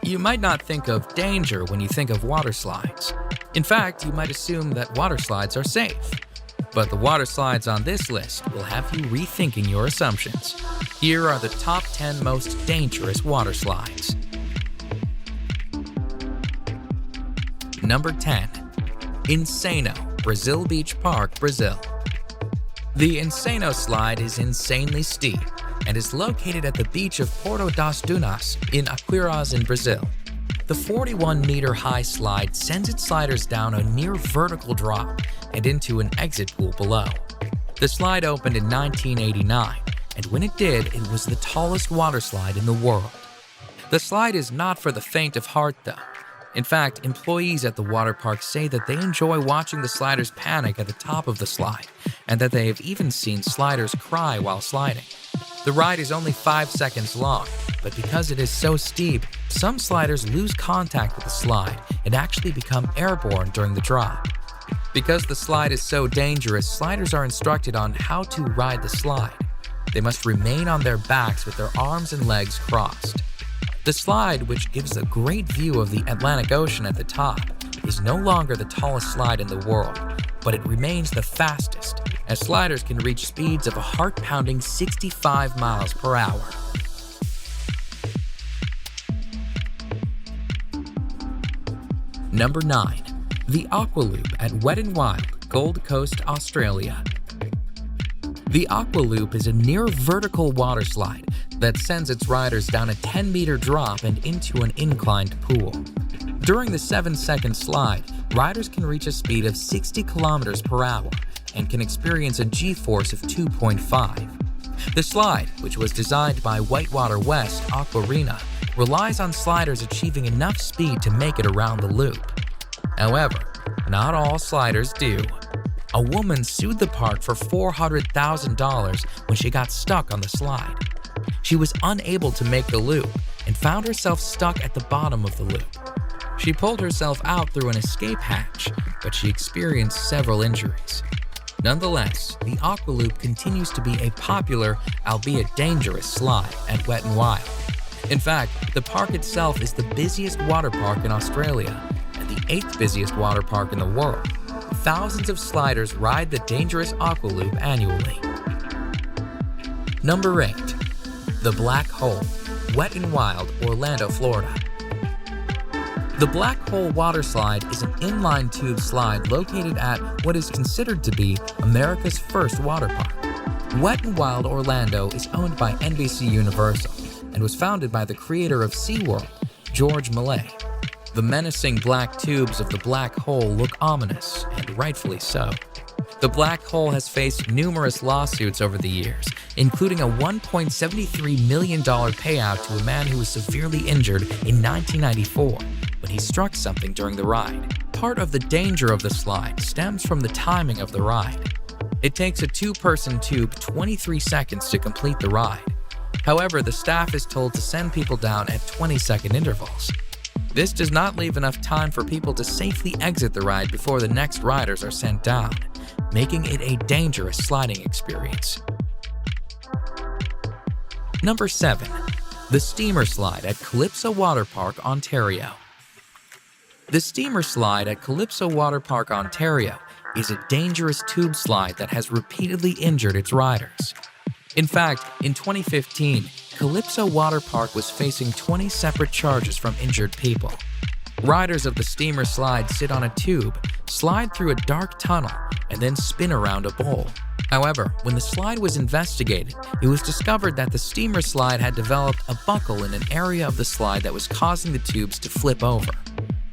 You might not think of danger when you think of water slides. In fact, you might assume that water slides are safe. But the water slides on this list will have you rethinking your assumptions. Here are the top 10 most dangerous water slides. Number 10. Insano, Brazil Beach Park, Brazil. The Insano slide is insanely steep and is located at the beach of Porto das Dunas in Aquiraz in Brazil. The 41-meter-high slide sends its sliders down a near-vertical drop and into an exit pool below. The slide opened in 1989, and when it did, it was the tallest water slide in the world. The slide is not for the faint of heart, though. In fact, employees at the water park say that they enjoy watching the sliders panic at the top of the slide, and that they have even seen sliders cry while sliding. The ride is only 5 seconds long, but because it is so steep, some sliders lose contact with the slide and actually become airborne during the drop. Because the slide is so dangerous, sliders are instructed on how to ride the slide. They must remain on their backs with their arms and legs crossed. The slide, which gives a great view of the Atlantic Ocean at the top, is no longer the tallest slide in the world, but it remains the fastest, as sliders can reach speeds of a heart-pounding 65 miles per hour. Number 9. The Aqua Loop at Wet n Wild, Gold Coast, Australia. The Aqua Loop is a near-vertical water slide that sends its riders down a 10-meter drop and into an inclined pool. During the 7-second slide, riders can reach a speed of 60 kilometers per hour and can experience a G-force of 2.5. The slide, which was designed by Whitewater West Aquarina, relies on sliders achieving enough speed to make it around the loop. However, not all sliders do. A woman sued the park for $400,000 when she got stuck on the slide. She was unable to make the loop and found herself stuck at the bottom of the loop. She pulled herself out through an escape hatch, but she experienced several injuries. Nonetheless, the Aqua Loop continues to be a popular, albeit dangerous, slide at Wet n Wild. In fact, the park itself is the busiest water park in Australia and the 8th busiest water park in the world. Thousands of sliders ride the dangerous Aqua Loop annually. Number 8. The Black Hole, Wet n Wild, Orlando, Florida. The Black Hole water slide is an inline tube slide located at what is considered to be America's first water park. Wet n Wild Orlando is owned by NBC Universal and was founded by the creator of SeaWorld, George Millay. The menacing black tubes of the black hole look ominous, and rightfully so. The black hole has faced numerous lawsuits over the years, including a $1.73 million payout to a man who was severely injured in 1994 when he struck something during the ride. Part of the danger of the slide stems from the timing of the ride. It takes a 2-person tube 23 seconds to complete the ride. However, the staff is told to send people down at 20-second intervals. This does not leave enough time for people to safely exit the ride before the next riders are sent down, making it a dangerous sliding experience. Number 7. The Steamer Slide at Calypso Water Park, Ontario. The Steamer Slide at Calypso Water Park, Ontario is a dangerous tube slide that has repeatedly injured its riders. In fact, in 2015, Calypso Water Park was facing 20 separate charges from injured people. Riders of the Steamer Slide sit on a tube, slide through a dark tunnel, and then spin around a bowl. However, when the slide was investigated, it was discovered that the Steamer Slide had developed a buckle in an area of the slide that was causing the tubes to flip over.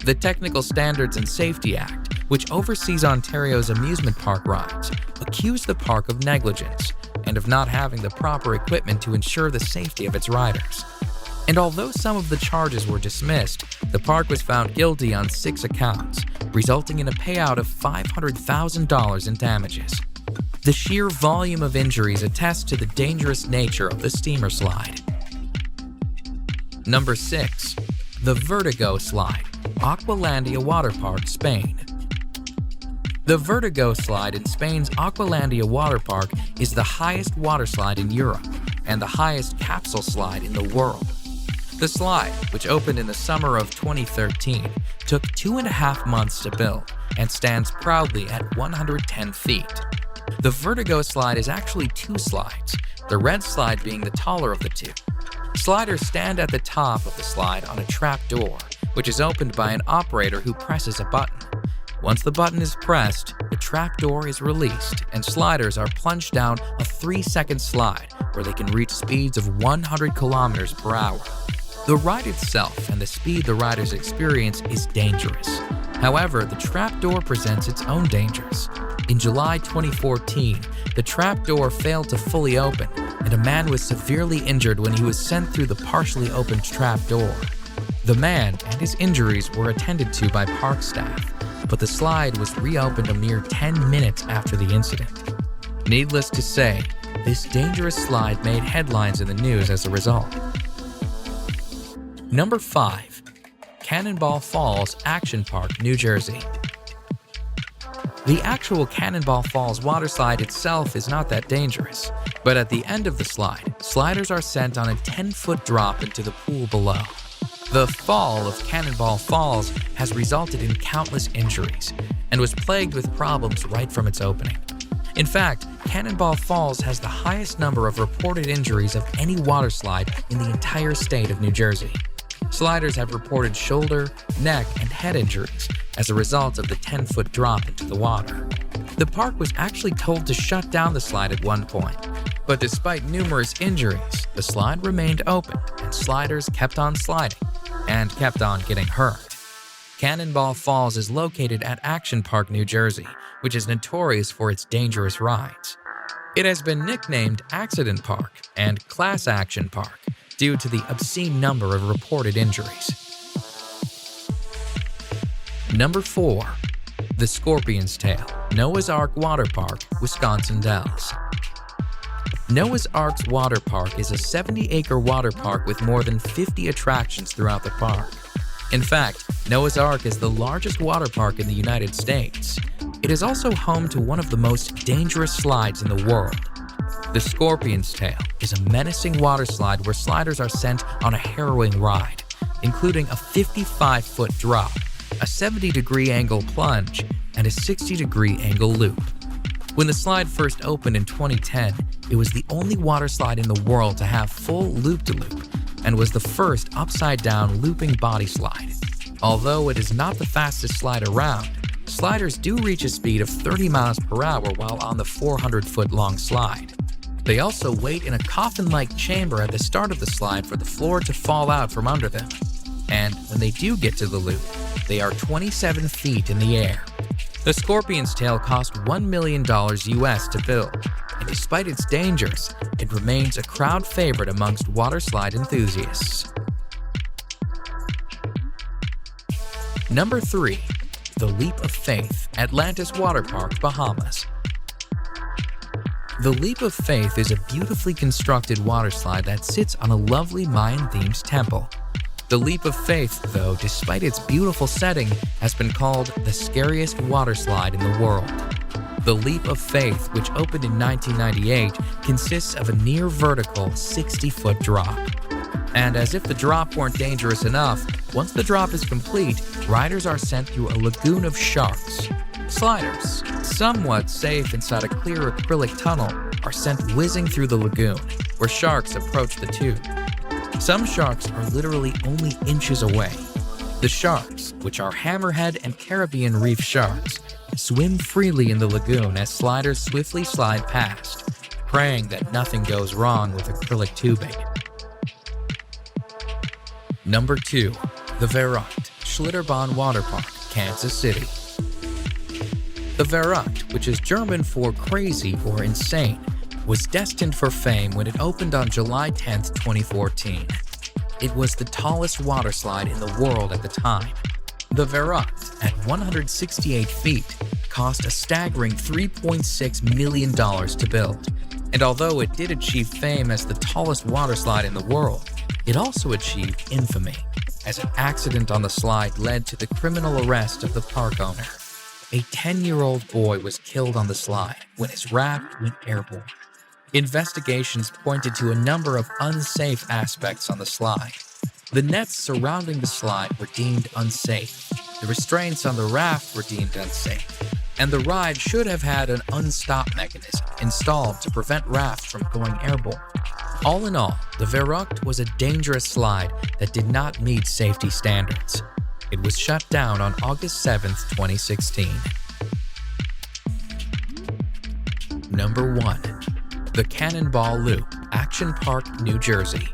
The Technical Standards and Safety Act, which oversees Ontario's amusement park rides, accused the park of negligence and of not having the proper equipment to ensure the safety of its riders. And although some of the charges were dismissed, the park was found guilty on 6 accounts, resulting in a payout of $500,000 in damages. The sheer volume of injuries attests to the dangerous nature of the Steamer Slide. Number 6. The Vertigo Slide, Aqualandia Water Park, Spain. The Vertigo Slide in Spain's Aqualandia Water Park is the highest water slide in Europe and the highest capsule slide in the world. The slide, which opened in the summer of 2013, took 2.5 months to build and stands proudly at 110 feet. The Vertigo slide is actually two slides, the red slide being the taller of the two. Sliders stand at the top of the slide on a trap door, which is opened by an operator who presses a button. Once the button is pressed, the trap door is released and sliders are plunged down a 3-second slide where they can reach speeds of 100 kilometers per hour. The ride itself and the speed the riders experience is dangerous. However, the trapdoor presents its own dangers. In July 2014, the trapdoor failed to fully open, and a man was severely injured when he was sent through the partially opened trapdoor. The man and his injuries were attended to by park staff, but the slide was reopened a mere 10 minutes after the incident. Needless to say, this dangerous slide made headlines in the news as a result. Number 5. Cannonball Falls Action Park, New Jersey. The actual Cannonball Falls waterslide itself is not that dangerous, but at the end of the slide, sliders are sent on a 10-foot drop into the pool below. The fall of Cannonball Falls has resulted in countless injuries and was plagued with problems right from its opening. In fact, Cannonball Falls has the highest number of reported injuries of any waterslide in the entire state of New Jersey. Sliders have reported shoulder, neck, and head injuries as a result of the 10-foot drop into the water. The park was actually told to shut down the slide at one point, but despite numerous injuries, the slide remained open and sliders kept on sliding and kept on getting hurt. Cannonball Falls is located at Action Park, New Jersey, which is notorious for its dangerous rides. It has been nicknamed Accident Park and Class Action Park due to the obscene number of reported injuries. Number 4. The Scorpion's Tail, Noah's Ark Water Park, Wisconsin Dells. Noah's Ark's Water Park is a 70-acre water park with more than 50 attractions throughout the park. In fact, Noah's Ark is the largest water park in the United States. It is also home to one of the most dangerous slides in the world. The Scorpion's Tail is a menacing water slide where sliders are sent on a harrowing ride, including a 55-foot drop, a 70-degree angle plunge, and a 60-degree angle loop. When the slide first opened in 2010, it was the only water slide in the world to have full loop-de-loop and was the first upside-down looping body slide. Although it is not the fastest slide around, sliders do reach a speed of 30 miles per hour while on the 400-foot-long slide. They also wait in a coffin-like chamber at the start of the slide for the floor to fall out from under them. And when they do get to the loop, they are 27 feet in the air. The Scorpion's Tail cost $1 million US to build, and despite its dangers, it remains a crowd favorite amongst water slide enthusiasts. Number 3. The Leap of Faith, Atlantis Water Park, Bahamas. The Leap of Faith is a beautifully constructed waterslide that sits on a lovely Mayan-themed temple. The Leap of Faith, though, despite its beautiful setting, has been called the scariest waterslide in the world. The Leap of Faith, which opened in 1998, consists of a near-vertical 60-foot drop. And as if the drop weren't dangerous enough, once the drop is complete, riders are sent through a lagoon of sharks. Sliders, somewhat safe inside a clear acrylic tunnel, are sent whizzing through the lagoon, where sharks approach the tube. Some sharks are literally only inches away. The sharks, which are hammerhead and Caribbean reef sharks, swim freely in the lagoon as sliders swiftly slide past, praying that nothing goes wrong with acrylic tubing. Number 2. The Verrückt Schlitterbahn Water Park, Kansas City. The Verrückt, which is German for crazy or insane, was destined for fame when it opened on July 10, 2014. It was the tallest water slide in the world at the time. The Verrückt, at 168 feet, cost a staggering $3.6 million to build. And although it did achieve fame as the tallest water slide in the world, it also achieved infamy, as an accident on the slide led to the criminal arrest of the park owner. A 10-year-old boy was killed on the slide when his raft went airborne. Investigations pointed to a number of unsafe aspects on the slide. The nets surrounding the slide were deemed unsafe, the restraints on the raft were deemed unsafe, and the ride should have had an unstop mechanism installed to prevent rafts from going airborne. All in all, the Viaduct was a dangerous slide that did not meet safety standards. It was shut down on August 7, 2016. Number 1. The Cannonball Loop, Action Park, New Jersey.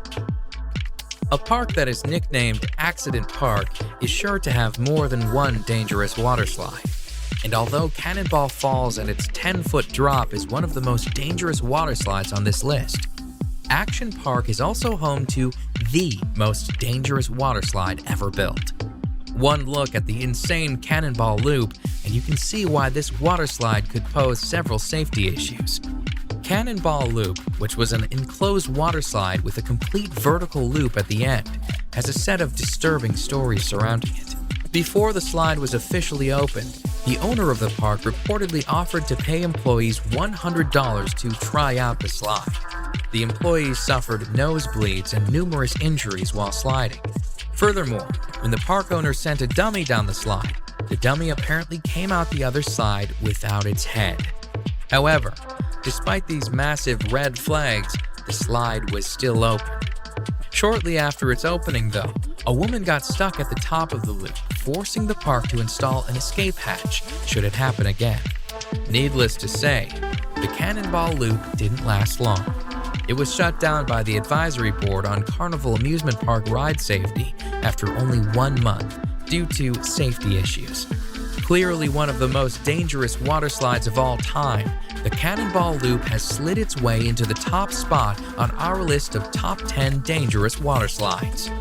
A park that is nicknamed Accident Park is sure to have more than one dangerous waterslide. And although Cannonball Falls and its 10-foot drop is one of the most dangerous waterslides on this list, Action Park is also home to the most dangerous waterslide ever built. One look at the insane Cannonball Loop and you can see why this waterslide could pose several safety issues. Cannonball Loop, which was an enclosed waterslide with a complete vertical loop at the end, has a set of disturbing stories surrounding it. Before the slide was officially opened, the owner of the park reportedly offered to pay employees $100 to try out the slide. The employees suffered nosebleeds and numerous injuries while sliding. Furthermore, when the park owner sent a dummy down the slide, the dummy apparently came out the other side without its head. However, despite these massive red flags, the slide was still open. Shortly after its opening, though, a woman got stuck at the top of the loop, forcing the park to install an escape hatch should it happen again. Needless to say, the Cannonball Loop didn't last long. It was shut down by the Advisory Board on Carnival Amusement Park ride safety after only 1 month due to safety issues. Clearly one of the most dangerous waterslides of all time, the Cannonball Loop has slid its way into the top spot on our list of top 10 dangerous waterslides.